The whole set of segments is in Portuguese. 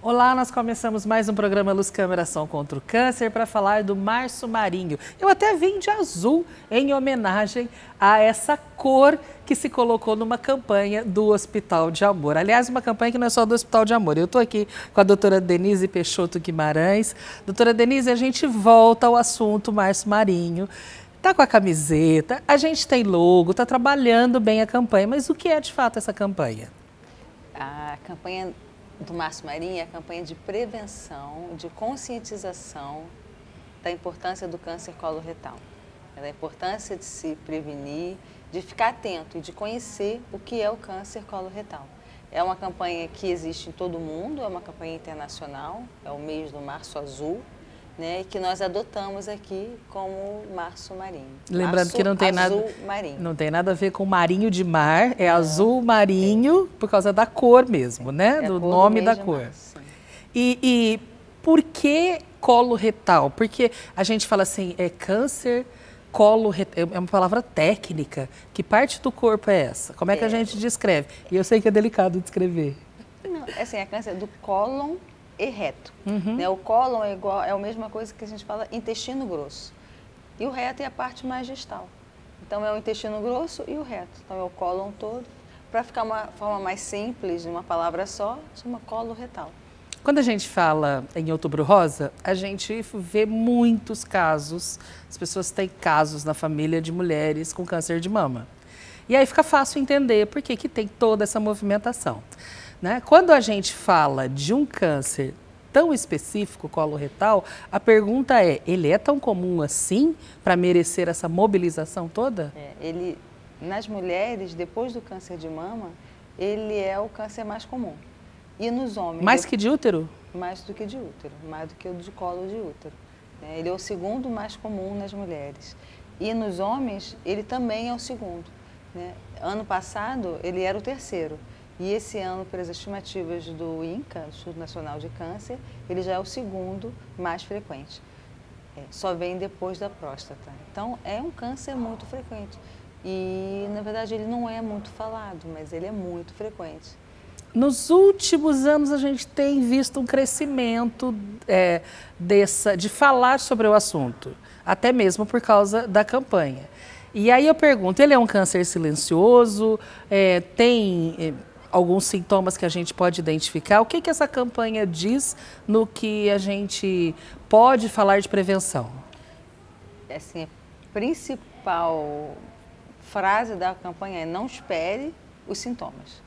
Olá, nós começamos mais um programa Luz Câmera Som contra o Câncer para falar do Março Marinho. Eu até vim de azul em homenagem a essa cor que se colocou numa campanha do Hospital de Amor. Aliás, uma campanha que não é só do Hospital de Amor. Eu estou aqui com a doutora Denise Peixoto Guimarães. Doutora Denise, a gente volta ao assunto Março Marinho. Está com a camiseta, a gente tem logo, está trabalhando bem a campanha, mas o que é de fato essa campanha? A campanha do Março Marinho é a campanha de prevenção, de conscientização da importância do câncer coloretal, da importância de se prevenir, de ficar atento e de conhecer o que é o câncer coloretal. É uma campanha que existe em todo o mundo, é uma campanha internacional, é o mês do Março Azul, né, e que nós adotamos aqui como Março Marinho. Lembrando Março que não tem azul marinho. Não tem nada a ver com marinho de mar, é azul marinho por causa da cor mesmo, né? Do nome da cor. E por que colo retal? Porque a gente fala assim, é câncer colo retal, é uma palavra técnica. Que parte do corpo é essa? Como é que a gente descreve? E eu sei que é delicado descrever. Não, assim, é câncer do cólon e reto. Né? O cólon é a mesma coisa que a gente fala intestino grosso. E o reto é a parte mais distal. Então é o intestino grosso e o reto. Então é o cólon todo. Para ficar uma forma mais simples, de uma palavra só, chama colo retal. Quando a gente fala em Outubro Rosa, a gente vê muitos casos, as pessoas têm casos na família de mulheres com câncer de mama. E aí fica fácil entender por que tem toda essa movimentação. Né? Quando a gente fala de um câncer tão específico, coloretal, a pergunta é, ele é tão comum assim para merecer essa mobilização toda? Ele, nas mulheres, depois do câncer de mama, ele é o câncer mais comum. E nos homens... Mais que de útero? Mais do que de útero, mais do que o de colo de útero. Ele é o segundo mais comum nas mulheres. E nos homens, ele também é o segundo. Né? Ano passado, ele era o terceiro. E esse ano, pelas estimativas do INCA, Instituto Nacional de Câncer, ele já é o segundo mais frequente. Só vem depois da próstata. Então, é um câncer muito frequente. E, na verdade, ele não é muito falado, mas ele é muito frequente. Nos últimos anos, a gente tem visto um crescimento de falar sobre o assunto, até mesmo por causa da campanha. E aí eu pergunto, ele é um câncer silencioso? Tem alguns sintomas que a gente pode identificar? O que essa campanha diz no que a gente pode falar de prevenção? Assim, a principal frase da campanha é não espere os sintomas.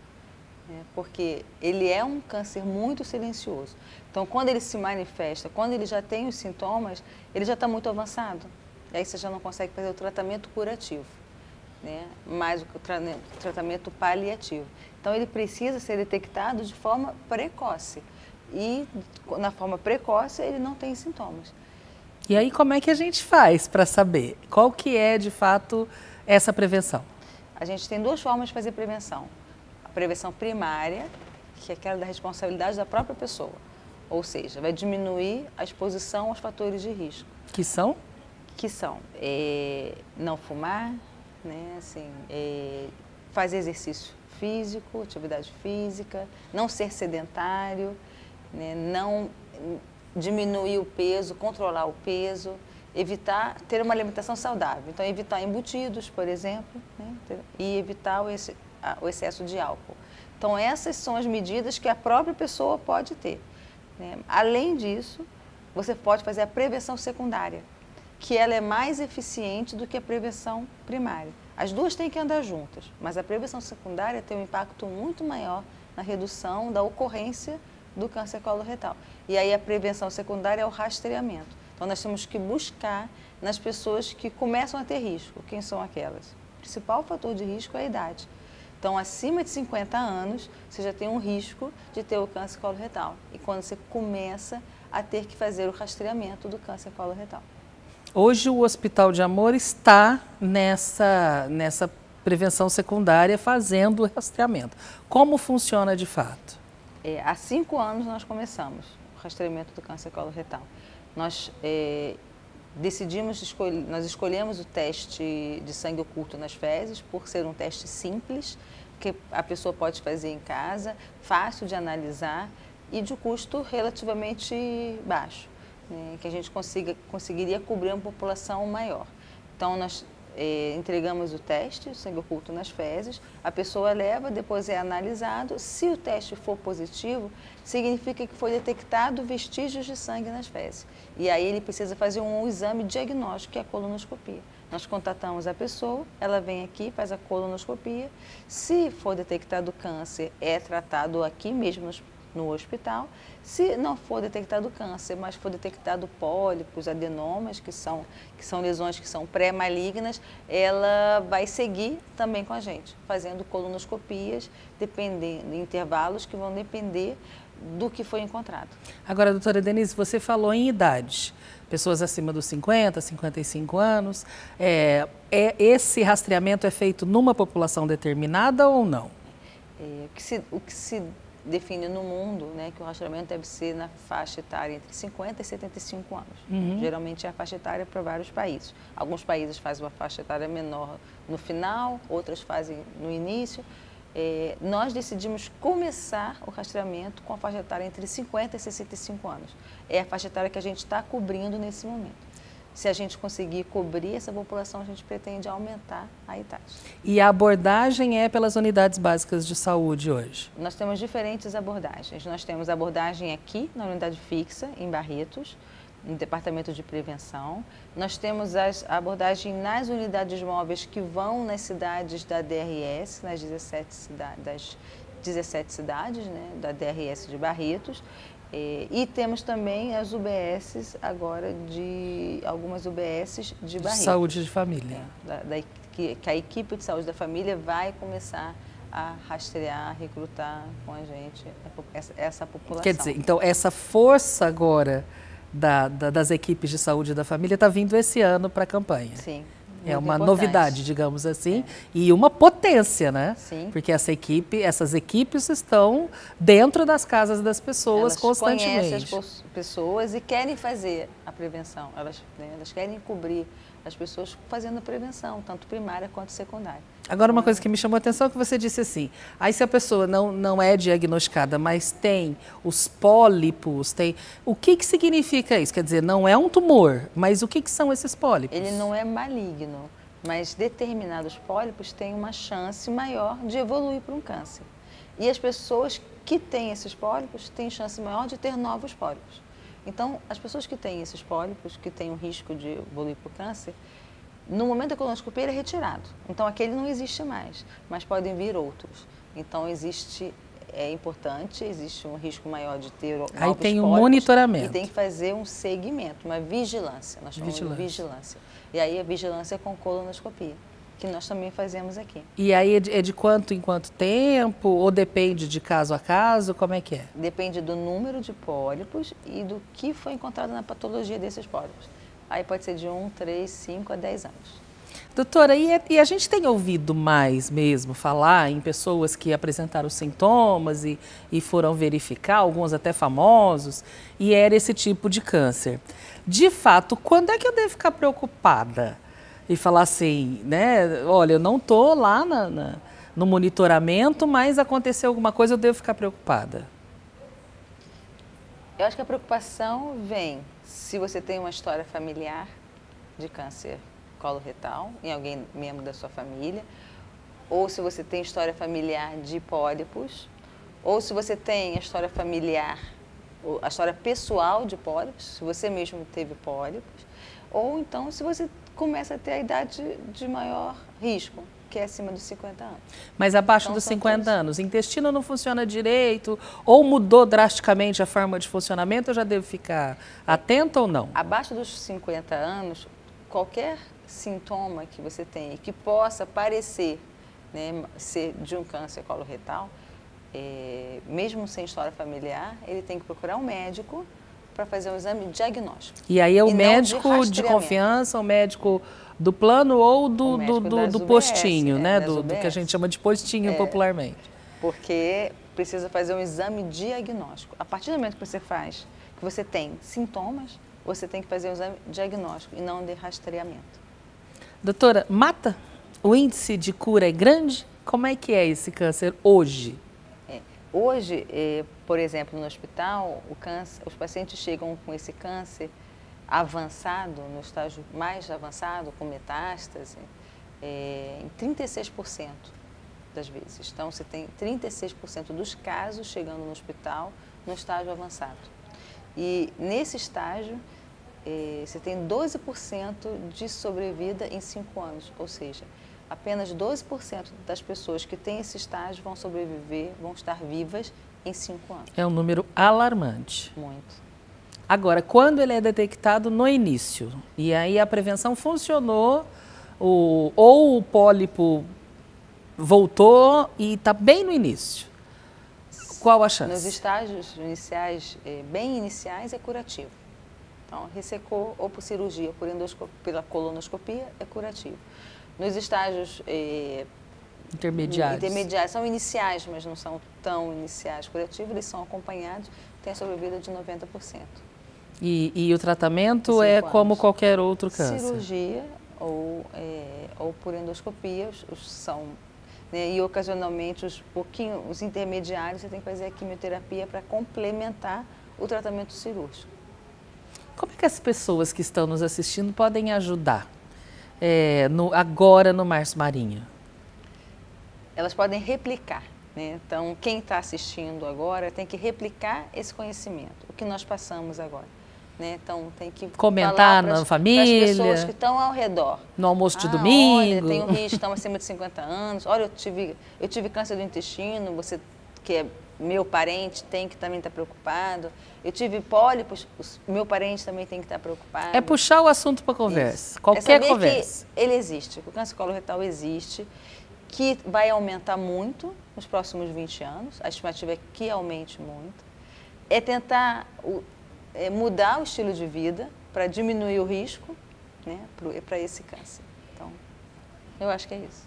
Porque ele é um câncer muito silencioso. Então, quando ele se manifesta, quando ele já tem os sintomas, ele já está muito avançado. E aí você já não consegue fazer o tratamento curativo, né? Mais o tratamento paliativo. Então, ele precisa ser detectado de forma precoce. E, na forma precoce, ele não tem sintomas. E aí, como é que a gente faz para saber qual que é, de fato, essa prevenção? A gente tem duas formas de fazer prevenção. A prevenção primária, que é aquela da responsabilidade da própria pessoa. Ou seja, vai diminuir a exposição aos fatores de risco. Que são? Que são não fumar, né, assim, fazer exercício físico, atividade física, não ser sedentário, né, não diminuir o peso, controlar o peso, evitar ter uma alimentação saudável. Então, evitar embutidos, por exemplo, né, e evitar o excesso de álcool. Então, essas são as medidas que a própria pessoa pode ter. Né? Além disso, você pode fazer a prevenção secundária, que ela é mais eficiente do que a prevenção primária. As duas têm que andar juntas, mas a prevenção secundária tem um impacto muito maior na redução da ocorrência do câncer coloretal. E aí a prevenção secundária é o rastreamento. Então nós temos que buscar nas pessoas que começam a ter risco. Quem são aquelas? O principal fator de risco é a idade. Então, acima de 50 anos, você já tem um risco de ter o câncer coloretal. E quando você começa a ter que fazer o rastreamento do câncer coloretal. Hoje o Hospital de Amor está nessa prevenção secundária fazendo o rastreamento. Como funciona de fato? Há 5 anos nós começamos o rastreamento do câncer coloretal. Nós nós escolhemos o teste de sangue oculto nas fezes por ser um teste simples, que a pessoa pode fazer em casa, fácil de analisar e de custo relativamente baixo, né, que a gente conseguiria cobrir uma população maior. Então, nós entregamos o teste, o sangue oculto nas fezes, a pessoa leva, depois é analisado. Se o teste for positivo, significa que foi detectado vestígios de sangue nas fezes. E aí ele precisa fazer um exame diagnóstico, que é a colonoscopia. Nós contatamos a pessoa, ela vem aqui, faz a colonoscopia. Se for detectado câncer, é tratado aqui mesmo no hospital. Se não for detectado câncer, mas for detectado pólipos, adenomas, que são lesões que são pré-malignas, ela vai seguir também com a gente, fazendo colonoscopias, dependendo, intervalos que vão depender do que foi encontrado. Agora, doutora Denise, você falou em idade. Pessoas acima dos 50, 55 anos. Esse rastreamento é feito numa população determinada ou não? O que se define no mundo, né, que o rastreamento deve ser na faixa etária entre 50 e 75 anos. Uhum. Geralmente é a faixa etária para vários países. Alguns países fazem uma faixa etária menor no final, outros fazem no início. Nós decidimos começar o rastreamento com a faixa etária entre 50 e 65 anos. É a faixa etária que a gente está cobrindo nesse momento. Se a gente conseguir cobrir essa população, a gente pretende aumentar a idade. E a abordagem é pelas unidades básicas de saúde hoje? Nós temos diferentes abordagens. Nós temos a abordagem aqui, na unidade fixa, em Barretos, no departamento de prevenção. Nós temos a abordagem nas unidades móveis que vão nas cidades da DRS, nas 17 cidades, né, da DRS de Barretos. E temos também as UBSs agora, algumas UBSs de Barretos. Saúde de família. Que a equipe de saúde da família vai começar a rastrear, a recrutar com a gente essa população. Quer dizer, então essa força agora das equipes de saúde da família está vindo esse ano para a campanha. Sim. É uma importante. novidade, digamos assim, e uma potência, né? Sim. Porque essas equipes estão dentro das casas das pessoas elas constantemente. Conhecem as pessoas e querem fazer a prevenção. Elas querem cobrir as pessoas fazendo a prevenção, tanto primária quanto secundária. Agora, uma coisa que me chamou a atenção é que você disse assim, aí se a pessoa não é diagnosticada, mas tem os pólipos, o que significa isso? Quer dizer, não é um tumor, mas o que são esses pólipos? Ele não é maligno, mas determinados pólipos têm uma chance maior de evoluir para um câncer. E as pessoas que têm esses pólipos têm chance maior de ter novos pólipos. Então, as pessoas que têm esses pólipos, que têm o risco de evoluir para o câncer, no momento da colonoscopia ele é retirado. Então, aquele não existe mais, mas podem vir outros. Então, é importante, existe um risco maior de ter novos pólipos. Aí tem um monitoramento. E tem que fazer um seguimento, uma vigilância. Nós chamamos de vigilância. E aí a vigilância é com colonoscopia, que nós também fazemos aqui. E aí é de quanto em quanto tempo? Ou depende de caso a caso? Como é que é? Depende do número de pólipos e do que foi encontrado na patologia desses pólipos. Aí pode ser de 1, 3, 5 a 10 anos. Doutora, e a gente tem ouvido mais mesmo falar em pessoas que apresentaram sintomas e foram verificar, alguns até famosos, e era esse tipo de câncer. De fato, quando é que eu devo ficar preocupada? E falar assim, né, olha, eu não estou lá no monitoramento, mas aconteceu alguma coisa, eu devo ficar preocupada? Eu acho que a preocupação vem se você tem uma história familiar de câncer coloretal, em alguém membro da sua família, ou se você tem história familiar de pólipos, ou se você tem a história familiar, a história pessoal de pólipos, se você mesmo teve pólipos, ou então se você começa a ter a idade de maior risco, que é acima dos 50 anos. Mas abaixo dos 50 anos, o intestino não funciona direito, ou mudou drasticamente a forma de funcionamento, eu já devo ficar atenta ou não? Abaixo dos 50 anos, qualquer sintoma que você tenha que possa parecer, né, ser de um câncer coloretal, mesmo sem história familiar, ele tem que procurar um médico para fazer um exame diagnóstico. E aí é o médico de confiança, o médico do plano ou do postinho, né? Do que a gente chama de postinho popularmente. Porque precisa fazer um exame diagnóstico. A partir do momento que você faz, que você tem sintomas, você tem que fazer um exame diagnóstico e não de rastreamento. Doutora, mata? O índice de cura é grande? Como é que é esse câncer hoje? Hoje, por exemplo, no hospital, os pacientes chegam com esse câncer avançado, no estágio mais avançado, com metástase, em 36% das vezes. Então, você tem 36% dos casos chegando no hospital no estágio avançado. E nesse estágio, você tem 12% de sobrevida em 5 anos, ou seja, apenas 12% das pessoas que têm esse estágio vão sobreviver, vão estar vivas em 5 anos. É um número alarmante. Muito. Agora, quando ele é detectado no início, e aí a prevenção funcionou, ou o pólipo voltou e está bem no início, qual a chance? Nos estágios iniciais, bem iniciais, é curativo. Então, ressecou ou por cirurgia, por pela colonoscopia, é curativo. Nos estágios intermediários, são iniciais, mas não são tão iniciais curativos, eles são acompanhados, tem a sobrevida de 90%. E o tratamento é como qualquer outro câncer? Cirurgia ou por endoscopia, são, né, e ocasionalmente os intermediários você tem que fazer a quimioterapia para complementar o tratamento cirúrgico. Como é que as pessoas que estão nos assistindo podem ajudar agora no Março Marinho? Elas podem replicar, né? Então, quem está assistindo agora tem que replicar esse conhecimento, o que nós passamos agora. Né? Então, tem que comentar na família, para as pessoas que estão ao redor. No almoço de domingo. Olha, tem um risco, estão acima de 50 anos. Olha, eu tive câncer do intestino, você que é meu parente tem que também estar preocupado. Eu tive pólipos, o meu parente também tem que estar preocupado. É puxar o assunto para conversa, isso. Qualquer conversa. Que ele existe, o câncer coloretal existe, que vai aumentar muito nos próximos 20 anos, a estimativa é que aumente muito. É tentar mudar o estilo de vida para diminuir o risco, né, para esse câncer. Então, eu acho que é isso.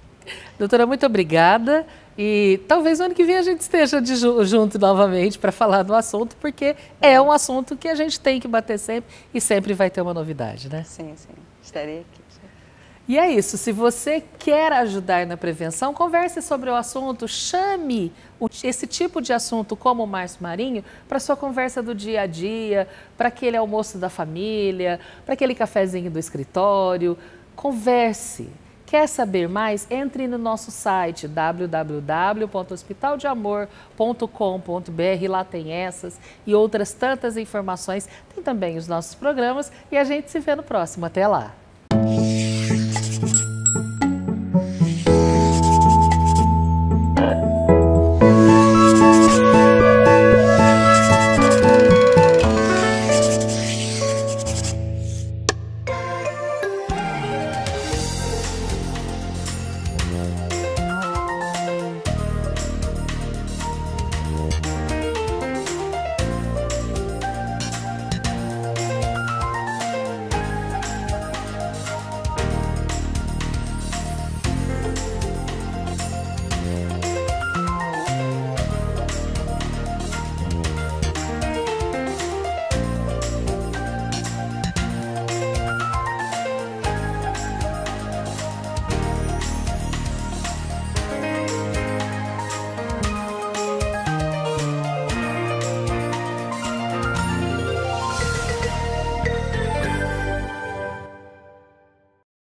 Doutora, muito obrigada e talvez no ano que vem a gente esteja junto novamente para falar do assunto, porque é um assunto que a gente tem que bater sempre e sempre vai ter uma novidade, né? Sim, sim. Estarei aqui. E é isso, se você quer ajudar na prevenção, converse sobre o assunto, chame esse tipo de assunto como o Março Marinho para sua conversa do dia a dia, para aquele almoço da família, para aquele cafezinho do escritório, converse. Quer saber mais? Entre no nosso site www.hospitaldeamor.com.br, lá tem essas e outras tantas informações, tem também os nossos programas e a gente se vê no próximo, até lá!